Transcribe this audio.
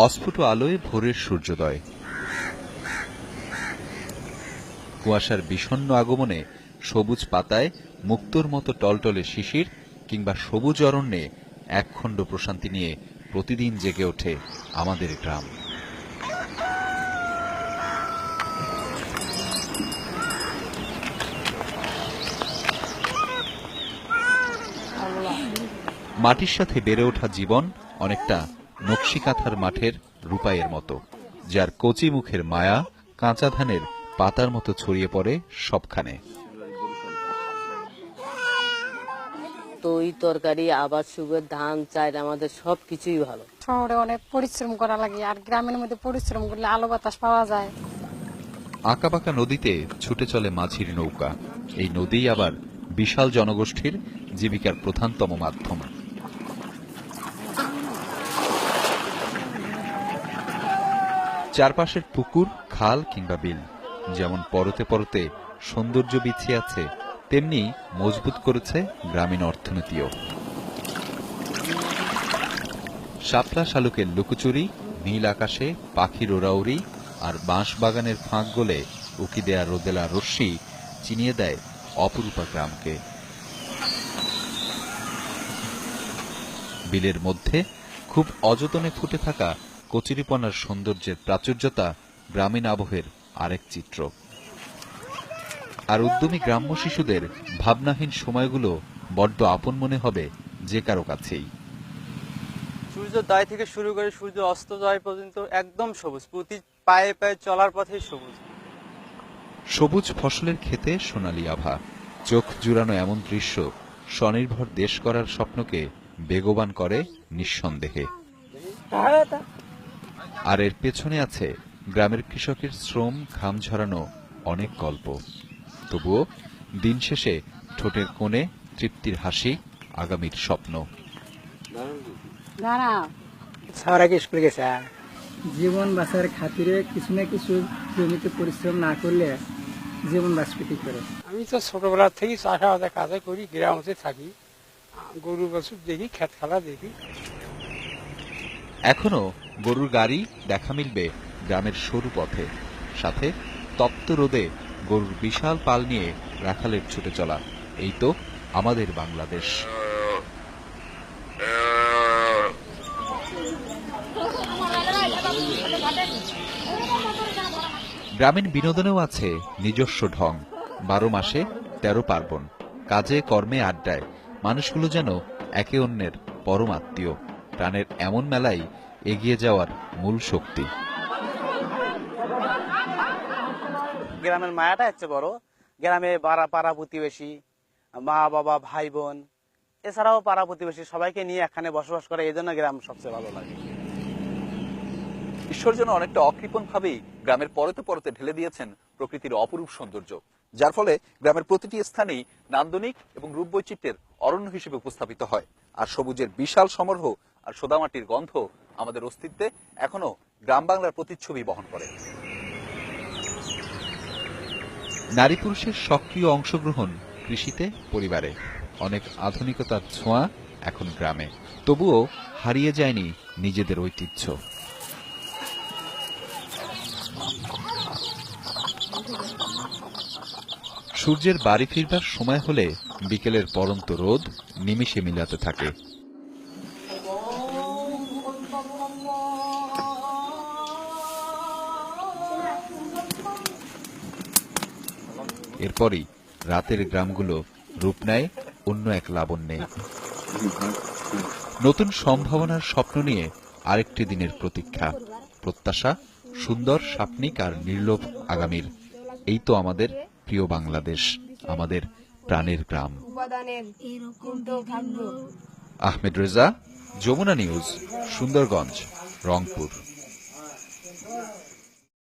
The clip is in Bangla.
অস্ফুট আলোয় ভোরের সূর্যোদয়, কুয়াশার বিষণ্ণ আগমনে সবুজ পাতায় মুক্তোর মতো টলটলে শিশির কিংবা সবুজ অরণ্যে একখণ্ড প্রশান্তি নিয়ে প্রতিদিন জেগে ওঠে আমাদের গ্রাম। মাটির সাথে বেড়ে ওঠা জীবন অনেকটা নকশি কাঁথার মাঠের রূপাইয়ের মতো, যার কচি মুখের মায়া কাঁচা ধানের পাতার মতো ছড়িয়ে পড়ে সবখানে। তো এই তরকারি, আবার সুগের ধান, চাল, আমাদের সবকিছুই ভালো। শহরে অনেক পরিশ্রম করা লাগে, আর গ্রামের মধ্যে পরিশ্রম করলে আলো বাতাস পাওয়া যায়। আঁকাবাঁকা নদীতে ছুটে চলে মাঝির নৌকা। এই নদী আবার বিশাল জনগোষ্ঠীর জীবিকার প্রধানতম মাধ্যম। চারপাশের পুকুর, খাল কিংবা বিল যেমন পরতে পরতে সৌন্দর্য বিছিয়ে আছে, তেমনি মজবুত করেছে গ্রামীণ অর্থনীতিও। শাপলা শালুকের লুকোচুরি, নীল আকাশে পাখির ওড়াউড়ি আর বাঁশ বাগানের ফাঁক গলে উকি দেয়া রোদেলা রশ্মি চিনিয়ে দেয় অপরূপা গ্রামকে। বিলের মধ্যে খুব অযতনে ফুটে থাকা কচুরিপনার সৌন্দর্যের প্রাচুর্যতা গ্রামীণ আবহের আরেক চিত্র। আর উদ্যমী গ্রাম্য শিশুদের ভাবনাহীন সময়গুলো বড্ড আপন মনে হবে যে কারো কাছেই। সূর্যোদয় থেকে শুরু করে সূর্য অস্তদয় পর্যন্ত একদম সবুজ, প্রতি পায়ে পায়ে চলার পথেই সবুজ। সবুজ ফসলের ক্ষেতে সোনালী আভা, চোখ জুড়ানো এমন দৃশ্য স্বনির্ভর দেশ করার স্বপ্নকে বেগবান করে নিঃসন্দেহে। আর এর পেছনে আছে গ্রামের কৃষকের শ্রম, ঘাম ঝরানো অনেক গল্প। তবুও দিন শেষে ঠোঁটের কোণে তৃপ্তির হাসি, আগামীর স্বপ্ন। স্কুলে গেছে, জীবন বাঁচার খাতিরে কিছু না কিছু জমিতে পরিশ্রম না করলে জীবন বাঁচবে কি করে। আমি তো ছোটবেলা থেকে চাষাবাদের কাজে করি, গ্রামে থাকি, গরু বাছুর দেখি, ক্ষেত খালা দেখি। এখনো গরুর গাড়ি দেখা মিলবে গ্রামের সরু পথে, সাথে তপ্ত রোদে গরুর বিশাল পাল নিয়ে রাখালের ছুটে চলা। এই তো আমাদের বাংলাদেশ। গ্রামীণ বিনোদনেও আছে নিজস্ব ঢং। 12 মাসে 13 পার্বণ, কাজে কর্মে আড্ডায় মানুষগুলো যেন একে অন্যের পরম আত্মীয়। প্রাণের এমন মেলাই এগিয়ে যাওয়ার মূল শক্তি। গ্রামের মায়াটা হচ্ছে বড়। গ্রামে পাড়া প্রতিবেশী, মা বাবা, ভাই বোন, এছাড়াও পাড়া প্রতিবেশী সবাইকে নিয়ে এখানে বসবাস করে, এই জন্য গ্রাম সবচেয়ে ভালো লাগে। ঈশ্বর যেন অনেকটা অকৃপণ ভাবেই গ্রামের পরতে পরতে ঢেলে দিয়েছেন প্রকৃতির অপরূপ সৌন্দর্য, যার ফলে গ্রামের প্রতিটি স্থানেই নান্দনিক এবং রূপবৈচিত্র্যের অরণ্য হিসেবে উপস্থাপিত হয়। আর সবুজের বিশাল সমারোহ আর সোদামাটির গন্ধ আমাদের অস্তিত্বে এখনো গ্রাম বাংলার প্রতিচ্ছবি বহন করে। নারী পুরুষের সক্রিয় অংশগ্রহণ কৃষিতে, পরিবারে, অনেক আধুনিকতার ছোঁয়া এখন গ্রামে। তবুও হারিয়ে যায়নি নিজেদের ঐতিহ্য। সূর্যের বাড়ি ফিরবার সময় হলে বিকেলের পড়ন্ত রোদ নিমিষে মিলাতে থাকে। এরপরই রাতের গ্রামগুলো রূপ নেয় অন্য এক লাবণ্যে। নতুন সম্ভাবনার স্বপ্ন নিয়ে আরেকটি দিনের প্রতীক্ষা, প্রত্যাশা সুন্দর, স্বপ্নিক আর নির্লোভ আগামীর। এই তো আমাদের প্রিয় বাংলাদেশ, আমাদের প্রাণের গ্রাম। আহমেদ রেজা, যমুনা নিউজ, সুন্দরগঞ্জ, রংপুর।